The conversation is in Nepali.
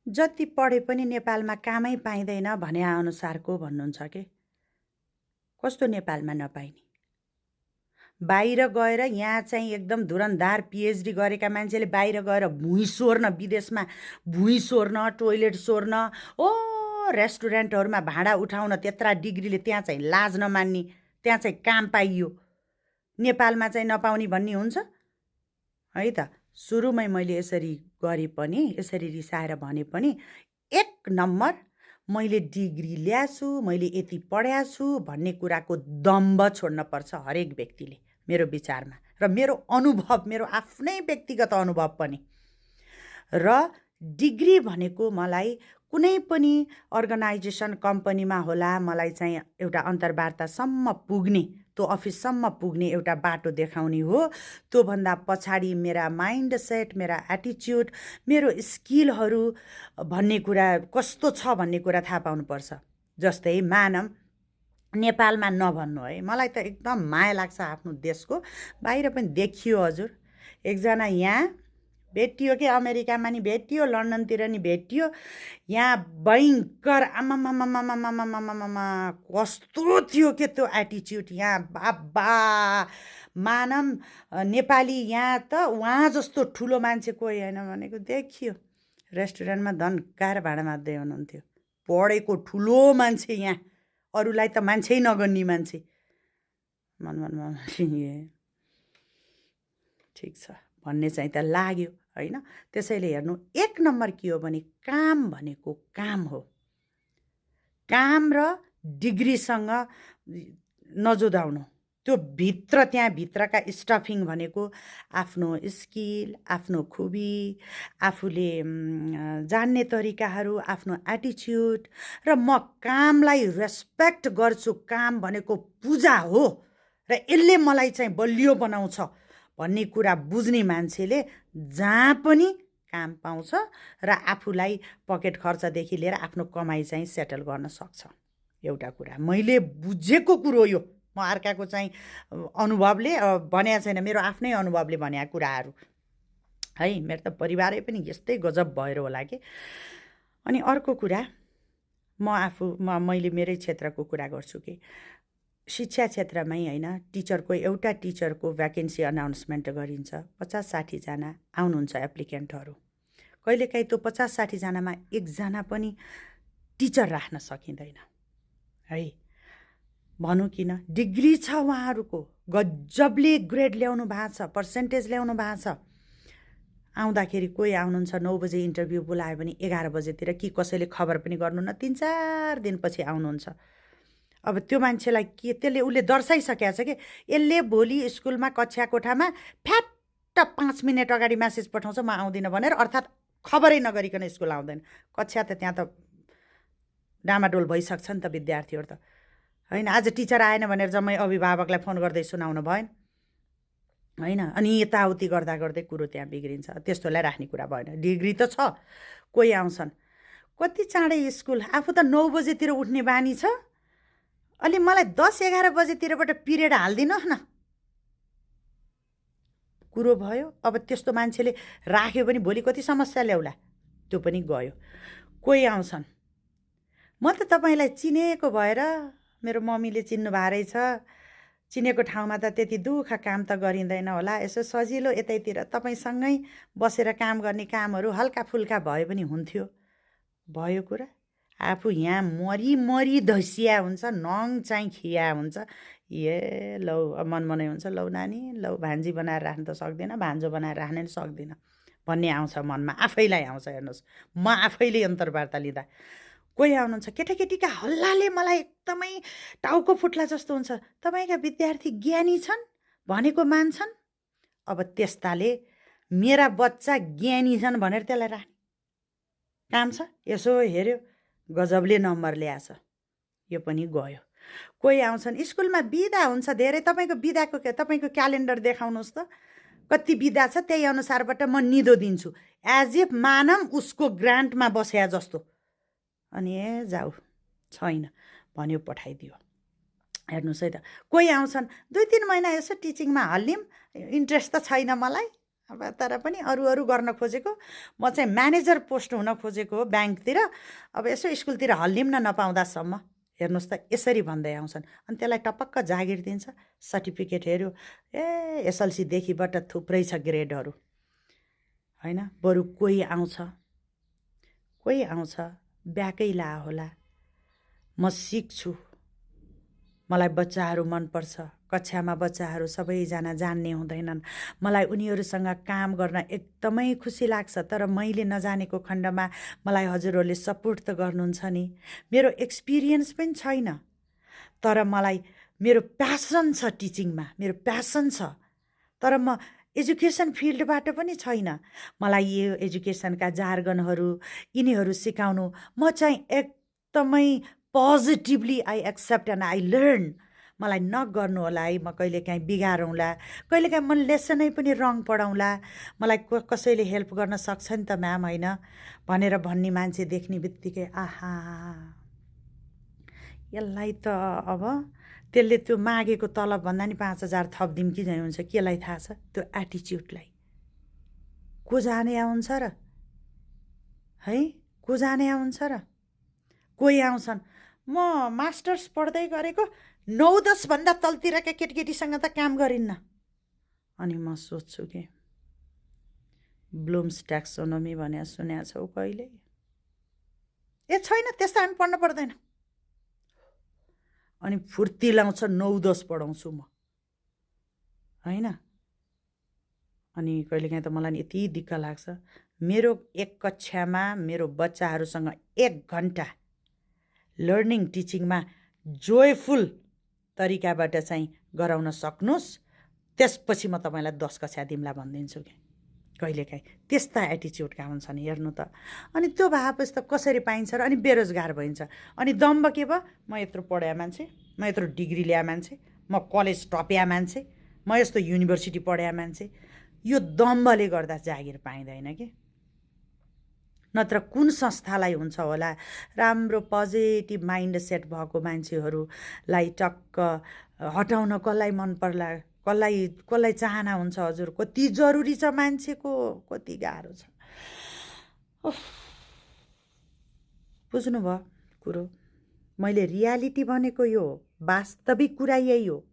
जति पढे पनि नेपालमा कामै पाइँदैन भने अनुसारको भन्नुहुन्छ के? कस्तो नेपालमा नपाइने? बाहिर गएर यहाँ चाहिँ एकदम धुरन्धार पिएचडी गरेका मान्छेले बाहिर गएर भुइँ सोर्न, विदेशमा भुइँ सोर्न, टोइलेट सोर्न, ओ रेस्टुरेन्टहरूमा भाँडा उठाउन त्यत्रा डिग्रीले त्यहाँ चाहिँ लाज नमान्ने, त्यहाँ चाहिँ काम पाइयो, नेपालमा चाहिँ नपाउने भन्ने हुन्छ है त। सुरुमै मैले यसरी गरे पनि, यसरी रिसाएर भने पनि, एक नम्बर मैले डिग्री ल्याछु, मैले यति पढ्याछु भन्ने कुराको दम्ब छोड्न पर्छ हरेक व्यक्तिले, मेरो विचारमा र मेरो अनुभव, मेरो आफ्नै व्यक्तिगत अनुभव पनि। र डिग्री भनेको मलाई कुनै पनि अर्गनाइजेसन कम्पनीमा होला, मलाई चाहिँ एउटा अन्तर्वार्तासम्म पुग्ने, त्यो अफिससम्म पुग्ने एउटा बाटो देखाउने हो। त्योभन्दा पछाडि मेरा माइन्ड सेट, मेरा एटिच्युड, मेरो स्किलहरू भन्ने कुरा कस्तो छ भन्ने कुरा थाहा पाउनुपर्छ। जस्तै मानम नेपालमा नभन्नु है, मलाई त एकदम माया लाग्छ आफ्नो देशको, बाहिर पनि देखियो हजुर। एकजना यहाँ भेटियो कि अमेरिकामा नि भेटियो, लन्डनतिर नि भेटियो, यहाँ भयङ्कर आमामामामामामामामामा कस्तो थियो के त्यो एटिच्युड यहाँ, बाबा मानम नेपाली यहाँ त उहाँ जस्तो ठुलो मान्छे कोही होइन भनेको देखियो। रेस्टुरेन्टमा धन्काएर भाँडा माझ्दै हुनुहुन्थ्यो, पढेको ठुलो मान्छे यहाँ, अरूलाई त मान्छे नगन्ने मान्छे। मनमनमा ठिक छ भन्ने चाहिँ त लाग्यो होइन। त्यसैले हेर्नु, एक नम्बर के हो भने काम भनेको काम हो। काम र डिग्रीसँग नजुदाउनु। त्यो भित्र, त्यहाँ भित्रका स्टफिङ भनेको आफ्नो स्किल, आफ्नो खुबी, आफूले जान्ने तरिकाहरू, आफ्नो एटिच्युड, र म कामलाई रेस्पेक्ट गर्छु, काम भनेको पूजा हो र यसले मलाई चाहिँ बलियो बनाउँछ भन्ने कुरा बुझ्ने मान्छेले जहाँ पनि काम पाउँछ र आफूलाई पकेट खर्चदेखि लिएर आफ्नो कमाइ चाहिँ सेटल गर्न सक्छ। एउटा कुरा मैले बुझेको कुरो यो, म अर्काको चाहिँ अनुभवले भनेको छैन, मेरो आफ्नै अनुभवले भनेको कुराहरू है। मेरो त परिवारै पनि यस्तै गजब भएर होला कि। अनि अर्को कुरा, मैले मेरै क्षेत्रको कुरा गर्छु कि शिक्षा क्षेत्रमै होइन, एउटा टिचरको भ्याकेन्सी अनाउन्समेन्ट गरिन्छ, 50-60 जना आउनुहुन्छ एप्लिकेन्टहरू। कहिलेकाहीँ त्यो 50-60 जनामा एकजना पनि टिचर राख्न सकिँदैन है। भनौँ किन, डिग्री छ उहाँहरूको, गजबले ग्रेड ल्याउनु भएको छ, पर्सेन्टेज ल्याउनु भएको छ। आउँदाखेरि कोही आउनुहुन्छ 9 बजे इन्टरभ्यू बोलायो भने 11 बजेतिर कि कसैले खबर पनि गर्नु न, 3-4 दिनपछि आउनुहुन्छ। अब त्यो मान्छेलाई के, त्यसले उसले दर्शाइसकेको छ कि यसले भोलि स्कुलमा कक्षा कोठामा फ्याट्ट 5 मिनट अगाडि म्यासेज पठाउँछ म आउँदिनँ भनेर, अर्थात् खबरै नगरिकन स्कुल आउँदैन। कक्षा त त्यहाँ त डामाडोल भइसक्छ नि त विद्यार्थीहरू त होइन। आज टिचर आएन भनेर जम्मै अभिभावकलाई फोन गर्दै सुनाउनु भएन होइन। अनि यताउति गर्दा गर्दै कुरो त्यहाँ बिग्रिन्छ। त्यस्तोलाई राख्ने कुरा भएन। डिग्री त छ, कोही आउँछन् कति चाँडै स्कुल, आफू त 9 बजेतिर उठ्ने बानी छ, अलि मलाई 10-11 बजेतिरबाट पिरियड हालिदिनुहोस् न, कुरो भयो। अब त्यस्तो मान्छेले राख्यो भने भोलि कति समस्या ल्याउला, त्यो पनि गयो। कोही आउँछन्, म त तपाईँलाई चिनेको भएर, मेरो मम्मीले चिन्नु भएको रहेछ, चिनेको ठाउँमा त त्यति दुःख काम त गरिँदैन होला, यसो सजिलो यतैतिर तपाईँसँगै बसेर काम गर्ने कामहरू हल्का फुल्का भए पनि हुन्थ्यो। भयो कुरा, आफू यहाँ मरी धसिया हुन्छ, नङ चाहिँ खिया हुन्छ। ए लौ मनमनै हुन्छ, लौ नानी लौ भान्जी बनाएर राख्न त सक्दिनँ, भान्जो बनाएर राख्न नि सक्दिनँ भन्ने आउँछ मनमा, आफैलाई आउँछ। हेर्नुहोस्, म आफैले अन्तर्वार्ता लिँदा कोही आउनुहुन्छ, केटाकेटीका हल्लाले मलाई एकदमै टाउको फुट्ला जस्तो हुन्छ। तपाईँका विद्यार्थी ज्ञानी छन् भनेको मान्छन्, अब त्यस्ताले मेरा बच्चा ज्ञानी छन् भनेर त्यसलाई राख्ने काम छ। यसो हेऱ्यो, गजबले नम्बर ल्याएछ, यो पनि गयो। कोही आउँछन्, स्कुलमा बिदा हुन्छ धेरै, तपाईँको क्यालेन्डर देखाउनुहोस् त, कति बिदा छ, त्यही अनुसारबाट म निदो दिन्छु, एज इफ मानम उसको ग्रान्टमा बस्या जस्तो। अनि ए जाऊ, छैन भन्यो, पठाइदियो। हेर्नुहोस् है त, कोही आउँछन् 2-3 महिना यसो टिचिङमा हल्लिम, इन्ट्रेस्ट त छैन मलाई, अब तर पनि अरू अरू गर्न खोजेको, म चाहिँ म्यानेजर पोस्ट हुन खोजेको हो ब्याङ्कतिर। अब यसो स्कुलतिर हल्लिम्न नपाउँदासम्म हेर्नुहोस् त यसरी भन्दै आउँछन्। अनि त्यसलाई टपक्क जागिर दिन्छ, सर्टिफिकेट हेऱ्यो, ए एसएलसीदेखिबाट थुप्रै छ ग्रेडहरू होइन। बरु कोही आउँछ ब्याकै ला होला, म सिक्छु, मलाई बच्चाहरू मनपर्छ, कक्षामा बच्चाहरू सबैजना जान्ने हुँदैनन्, मलाई उनीहरूसँग काम गर्न एकदमै खुसी लाग्छ। तर मैले नजानेको खण्डमा मलाई हजुरहरूले सपोर्ट त गर्नुहुन्छ नि। मेरो एक्सपिरियन्स पनि छैन, तर मलाई मेरो प्यासन छ टिचिङमा, मेरो प्यासन छ। तर म एजुकेसन फिल्डबाट पनि छैन। मलाई यो एजुकेसनका जार्गनहरू यिनीहरू सिकाउनु म चाहिँ एकदमै positively I accept and I learn. मलाई नगर्नु होला है, म कहिलेकाहीँ बिगारौँला, कहिलेकाहीँ म लेसनै पनि रङ पढाउँला, मलाई कसैले हेल्प गर्न सक्छ नि त म्याम होइन भनेर भन्ने मान्छे देख्ने बित्तिकै आहा, यसलाई त अब त्यसले त्यो मागेको तलब भन्दा नि 5,000 थपिदिउँ कि झैँ हुन्छ, केलाई थाहा छ त्यो एटिच्युडलाई। को जाने आउँछ र है, को जाने आउँछ र। कोही आउँछन्, म मास्टर्स पढ्दै गरेको 9-10 भन्दा तलतिरका केटीकेटीसँग त काम गरिन्न। अनि म सोध्छु कि ब्लुम्स ट्याक्सोनोमी भने सुनेको छौ कहिले? ए छैन, त्यस्तो हामी पढ्न पर्दैन। अनि फुर्ती लाउँछ 9-10 पढाउँछु म होइन। अनि कहिलेकाहीँ त मलाई यति दिक्क लाग्छ, मेरो एक कक्षामा मेरो बच्चाहरूसँग 1 घन्टा लर्निङ टिचिङमा जोयफुल तरिकाबाट चाहिँ गराउन सक्नुहोस्, त्यसपछि म तपाईँलाई 10 कक्षा दिउँला भनिदिन्छु कि। कहिलेकाहीँ त्यस्ता एटिच्युडका हुन्छन् हेर्नु त। अनि त्यो भएपछि त कसरी पाइन्छ र? अनि बेरोजगार भइन्छ। अनि दम्ब के भयो, म यत्रो पढ्या मान्छे, म यत्रो डिग्री ल्या मान्छे, म कलेज टप्या मान्छे, म यस्तो युनिभर्सिटी पढ्या मान्छे, यो दम्बले गर्दा जागिर पाइँदैन कि। नत्र कुन संस्थालाई हुन्छ होला राम्रो पोजिटिभ माइन्ड सेट भएको मान्छेहरूलाई टक्क हटाउन कसलाई मन पर्ला, कसलाई चाहना हुन्छ हजुर? कति जरुरी छ मान्छेको, कति गाह्रो छ। बुझ्नुभयो कुरो? मैले रियालिटी भनेको यो हो, वास्तविक कुरा यही हो।